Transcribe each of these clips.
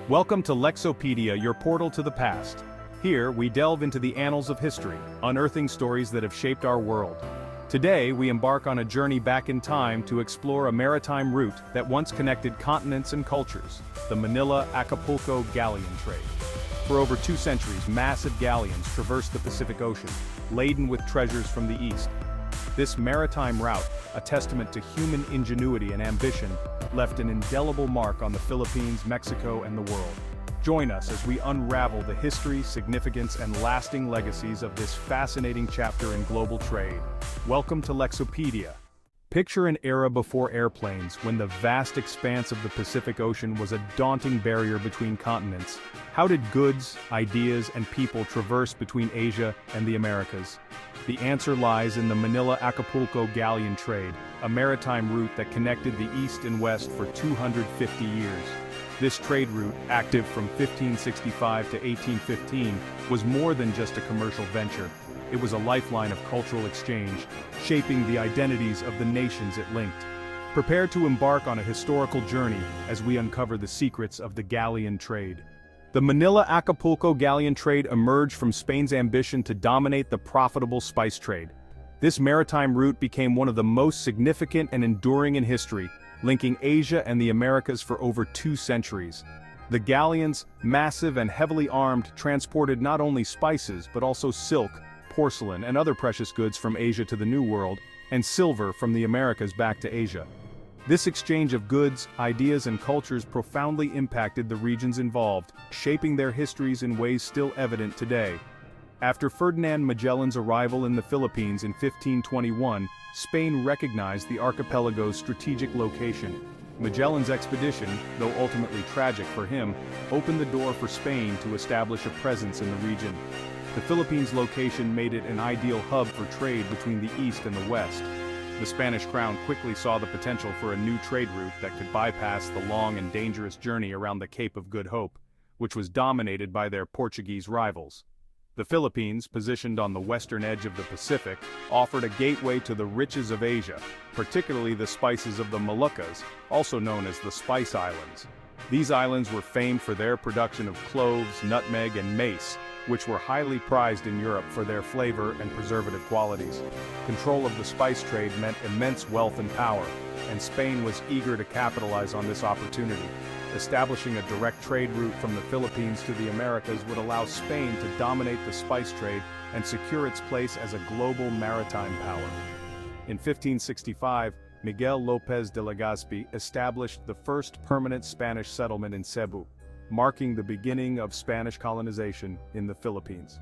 Welcome to Lexopedia, your portal to the past. Here, we delve into the annals of history, unearthing stories that have shaped our world. Today, we embark on a journey back in time to explore a maritime route that once connected continents and cultures, the Manila-Acapulco Galleon Trade. For over 2 centuries, massive galleons traversed the Pacific Ocean, laden with treasures from the east. This maritime route, a testament to human ingenuity and ambition, left an indelible mark on the Philippines, Mexico, and the world. Join us as we unravel the history, significance, and lasting legacies of this fascinating chapter in global trade. Welcome to Lexopedia. Picture an era before airplanes, when the vast expanse of the Pacific Ocean was a daunting barrier between continents. How did goods, ideas, and people traverse between Asia and the Americas? The answer lies in the Manila-Acapulco Galleon Trade, a maritime route that connected the East and West for 250 years. This trade route, active from 1565 to 1815, was more than just a commercial venture. It was a lifeline of cultural exchange, shaping the identities of the nations it linked. Prepare to embark on a historical journey as we uncover the secrets of the galleon trade. The Manila-Acapulco Galleon Trade emerged from Spain's ambition to dominate the profitable spice trade. This maritime route became one of the most significant and enduring in history, linking Asia and the Americas for over 2 centuries. The galleons, massive and heavily armed, transported not only spices but also silk, porcelain, and other precious goods from Asia to the New World, and silver from the Americas back to Asia. This exchange of goods, ideas, and cultures profoundly impacted the regions involved, shaping their histories in ways still evident today. After Ferdinand Magellan's arrival in the Philippines in 1521, Spain recognized the archipelago's strategic location. Magellan's expedition, though ultimately tragic for him, opened the door for Spain to establish a presence in the region. The Philippines' location made it an ideal hub for trade between the East and the West. The Spanish crown quickly saw the potential for a new trade route that could bypass the long and dangerous journey around the Cape of Good Hope, which was dominated by their Portuguese rivals. The Philippines, positioned on the western edge of the Pacific, offered a gateway to the riches of Asia, particularly the spices of the Moluccas, also known as the Spice Islands. These islands were famed for their production of cloves, nutmeg, and mace, which were highly prized in Europe for their flavor and preservative qualities. Control of the spice trade meant immense wealth and power, and Spain was eager to capitalize on this opportunity. Establishing a direct trade route from the Philippines to the Americas would allow Spain to dominate the spice trade and secure its place as a global maritime power. In 1565, Miguel López de Legazpi established the first permanent Spanish settlement in Cebu, marking the beginning of Spanish colonization in the Philippines.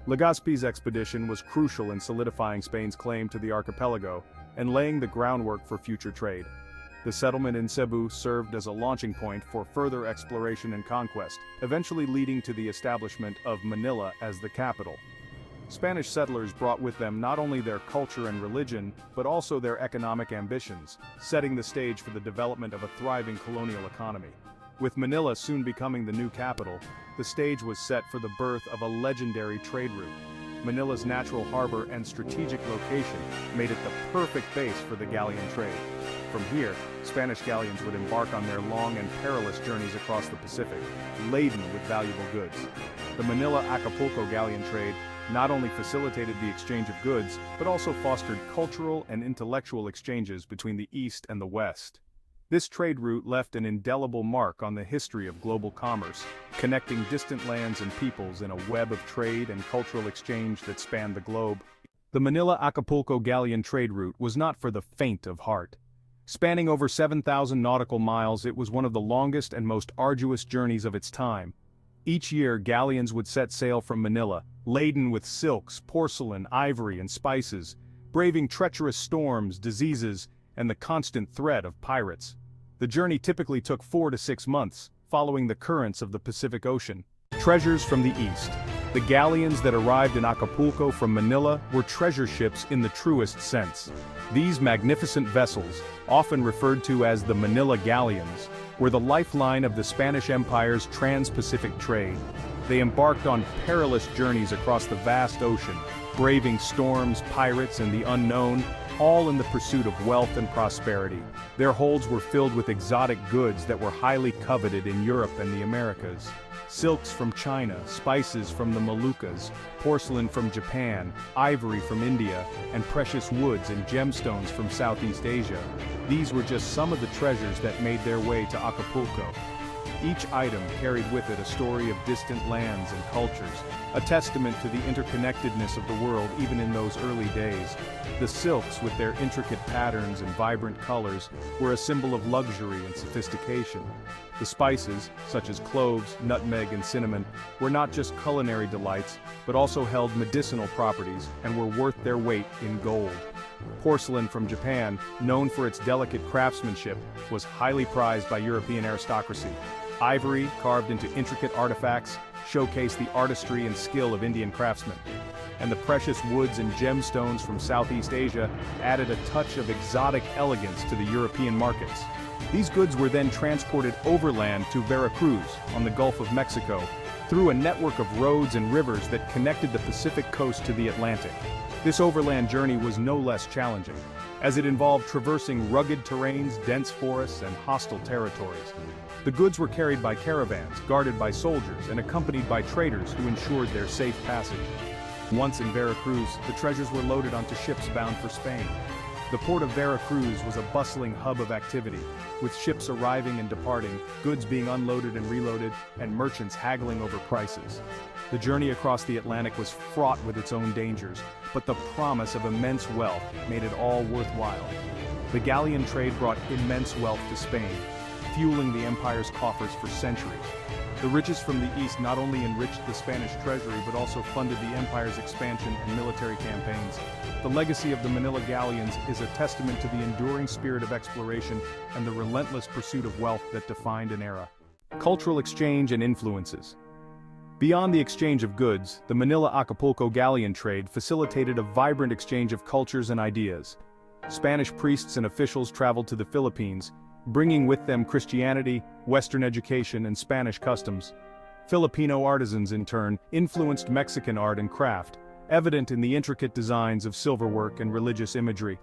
Legazpi's expedition was crucial in solidifying Spain's claim to the archipelago and laying the groundwork for future trade. The settlement in Cebu served as a launching point for further exploration and conquest, eventually leading to the establishment of Manila as the capital. Spanish settlers brought with them not only their culture and religion, but also their economic ambitions, setting the stage for the development of a thriving colonial economy. With Manila soon becoming the new capital, the stage was set for the birth of a legendary trade route. Manila's natural harbor and strategic location made it the perfect base for the galleon trade. From here, Spanish galleons would embark on their long and perilous journeys across the Pacific, laden with valuable goods. The Manila-Acapulco galleon trade not only facilitated the exchange of goods, but also fostered cultural and intellectual exchanges between the East and the West. This trade route left an indelible mark on the history of global commerce, connecting distant lands and peoples in a web of trade and cultural exchange that spanned the globe. The Manila-Acapulco galleon trade route was not for the faint of heart. Spanning over 7,000 nautical miles, it was one of the longest and most arduous journeys of its time. Each year, galleons would set sail from Manila, laden with silks, porcelain, ivory, and spices, braving treacherous storms, diseases, and the constant threat of pirates. The journey typically took 4 to 6 months, following the currents of the Pacific Ocean. Treasures from the East. The galleons that arrived in Acapulco from Manila were treasure ships in the truest sense. These magnificent vessels, often referred to as the Manila Galleons, were the lifeline of the Spanish Empire's trans-Pacific trade. They embarked on perilous journeys across the vast ocean, braving storms, pirates, and the unknown, all in the pursuit of wealth and prosperity. Their holds were filled with exotic goods that were highly coveted in Europe and the Americas. Silks from China, spices from the Moluccas, porcelain from Japan, ivory from India, and precious woods and gemstones from Southeast Asia. These were just some of the treasures that made their way to Acapulco. Each item carried with it a story of distant lands and cultures, a testament to the interconnectedness of the world even in those early days. The silks, with their intricate patterns and vibrant colors, were a symbol of luxury and sophistication. The spices, such as cloves, nutmeg, and cinnamon, were not just culinary delights, but also held medicinal properties and were worth their weight in gold. Porcelain from Japan, known for its delicate craftsmanship, was highly prized by European aristocracy. Ivory, carved into intricate artifacts, showcased the artistry and skill of Indian craftsmen. And the precious woods and gemstones from Southeast Asia added a touch of exotic elegance to the European markets. These goods were then transported overland to Veracruz, on the Gulf of Mexico, through a network of roads and rivers that connected the Pacific coast to the Atlantic. This overland journey was no less challenging, as it involved traversing rugged terrains, dense forests, and hostile territories. The goods were carried by caravans, guarded by soldiers, and accompanied by traders who ensured their safe passage. Once in Veracruz, the treasures were loaded onto ships bound for Spain. The port of Veracruz was a bustling hub of activity, with ships arriving and departing, goods being unloaded and reloaded, and merchants haggling over prices. The journey across the Atlantic was fraught with its own dangers, but the promise of immense wealth made it all worthwhile. The Galleon Trade brought immense wealth to Spain, fueling the empire's coffers for centuries. The riches from the east not only enriched the Spanish treasury but also funded the empire's expansion and military campaigns. The legacy of the Manila galleons is a testament to the enduring spirit of exploration and the relentless pursuit of wealth that defined an era. Cultural exchange and influences. Beyond the exchange of goods, the Manila-Acapulco galleon trade facilitated a vibrant exchange of cultures and ideas. Spanish priests and officials traveled to the Philippines, bringing with them Christianity, Western education, and Spanish customs. Filipino artisans, in turn, influenced Mexican art and craft, evident in the intricate designs of silverwork and religious imagery.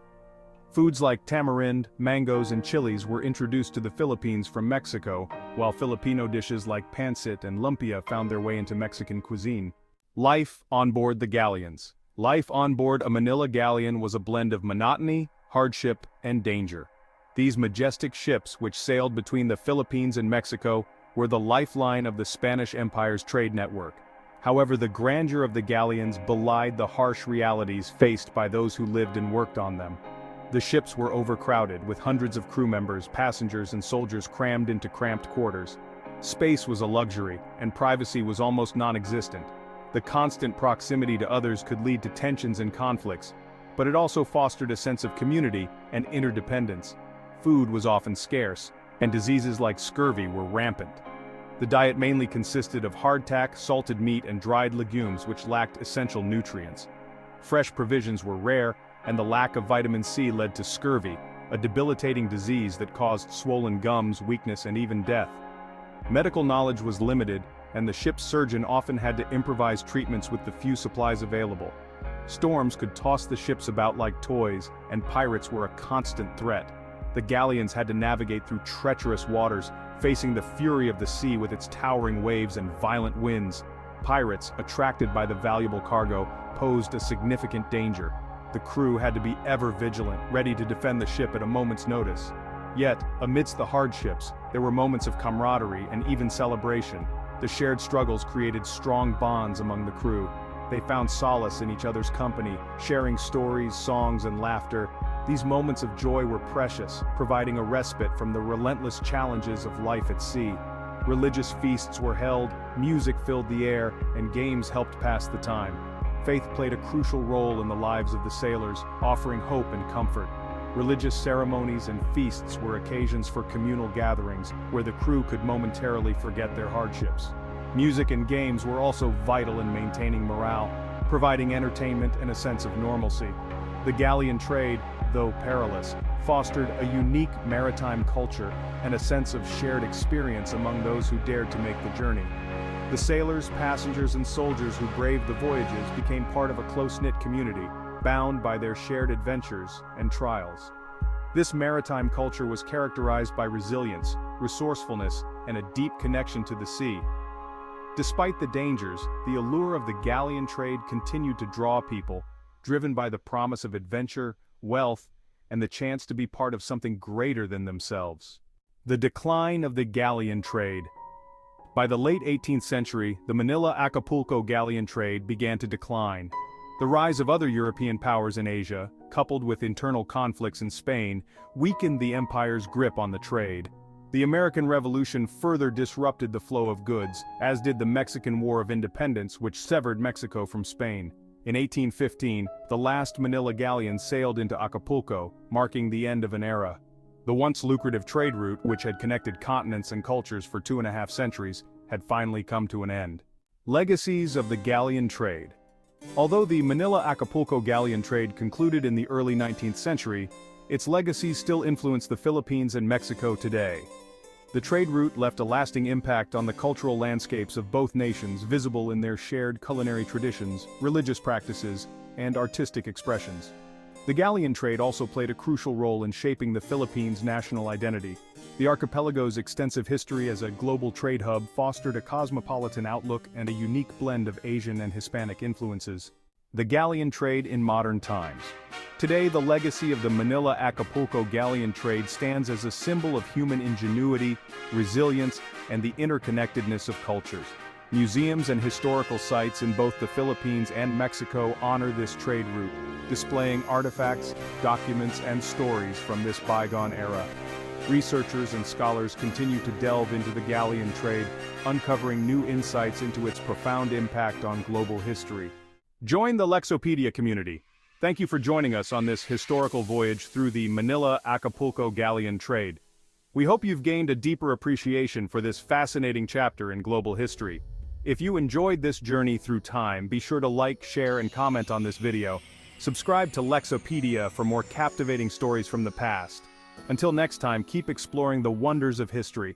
Foods like tamarind, mangoes, and chilies were introduced to the Philippines from Mexico, while Filipino dishes like pancit and lumpia found their way into Mexican cuisine. Life on board the galleons. Life on board a Manila galleon was a blend of monotony, hardship, and danger. These majestic ships, which sailed between the Philippines and Mexico, were the lifeline of the Spanish Empire's trade network. However, the grandeur of the galleons belied the harsh realities faced by those who lived and worked on them. The ships were overcrowded, with hundreds of crew members, passengers, and soldiers crammed into cramped quarters. Space was a luxury, and privacy was almost non-existent. The constant proximity to others could lead to tensions and conflicts, but it also fostered a sense of community and interdependence. Food was often scarce, and diseases like scurvy were rampant. The diet mainly consisted of hardtack, salted meat, and dried legumes which lacked essential nutrients. Fresh provisions were rare, and the lack of vitamin C led to scurvy, a debilitating disease that caused swollen gums, weakness, and even death. Medical knowledge was limited, and the ship's surgeon often had to improvise treatments with the few supplies available. Storms could toss the ships about like toys, and pirates were a constant threat. The galleons had to navigate through treacherous waters, facing the fury of the sea with its towering waves and violent winds. Pirates, attracted by the valuable cargo, posed a significant danger. The crew had to be ever vigilant, ready to defend the ship at a moment's notice. Yet, amidst the hardships, there were moments of camaraderie and even celebration. The shared struggles created strong bonds among the crew. They found solace in each other's company, sharing stories, songs, and laughter. These moments of joy were precious, providing a respite from the relentless challenges of life at sea. Religious feasts were held, music filled the air, and games helped pass the time. Faith played a crucial role in the lives of the sailors, offering hope and comfort. Religious ceremonies and feasts were occasions for communal gatherings, where the crew could momentarily forget their hardships. Music and games were also vital in maintaining morale, providing entertainment and a sense of normalcy. The galleon trade, though perilous, fostered a unique maritime culture and a sense of shared experience among those who dared to make the journey. The sailors, passengers, and soldiers who braved the voyages became part of a close-knit community, bound by their shared adventures and trials. This maritime culture was characterized by resilience, resourcefulness, and a deep connection to the sea. Despite the dangers, the allure of the galleon trade continued to draw people, driven by the promise of adventure, wealth, and the chance to be part of something greater than themselves. The decline of the galleon trade. By the late 18th century, the Manila-Acapulco galleon trade began to decline. The rise of other European powers in Asia, coupled with internal conflicts in Spain, weakened the empire's grip on the trade. The American Revolution further disrupted the flow of goods, as did the Mexican War of Independence, which severed Mexico from Spain. In 1815, the last Manila galleon sailed into Acapulco, marking the end of an era. The once lucrative trade route, which had connected continents and cultures for 2.5 centuries, had finally come to an end. Legacies of the galleon trade. Although the Manila-Acapulco galleon trade concluded in the early 19th century, its legacies still influence the Philippines and Mexico today. The trade route left a lasting impact on the cultural landscapes of both nations, visible in their shared culinary traditions, religious practices, and artistic expressions. The galleon trade also played a crucial role in shaping the Philippines' national identity. The archipelago's extensive history as a global trade hub fostered a cosmopolitan outlook and a unique blend of Asian and Hispanic influences. The galleon trade in modern times. Today, the legacy of the Manila-Acapulco galleon trade stands as a symbol of human ingenuity, resilience, and the interconnectedness of cultures. Museums and historical sites in both the Philippines and Mexico honor this trade route, displaying artifacts, documents, and stories from this bygone era. Researchers and scholars continue to delve into the galleon trade, uncovering new insights into its profound impact on global history. Join the Lexopedia community. Thank you for joining us on this historical voyage through the Manila-Acapulco galleon trade. We hope you've gained a deeper appreciation for this fascinating chapter in global history. If you enjoyed this journey through time, be sure to like, share, and comment on this video. Subscribe to Lexopedia for more captivating stories from the past. Until next time, keep exploring the wonders of history.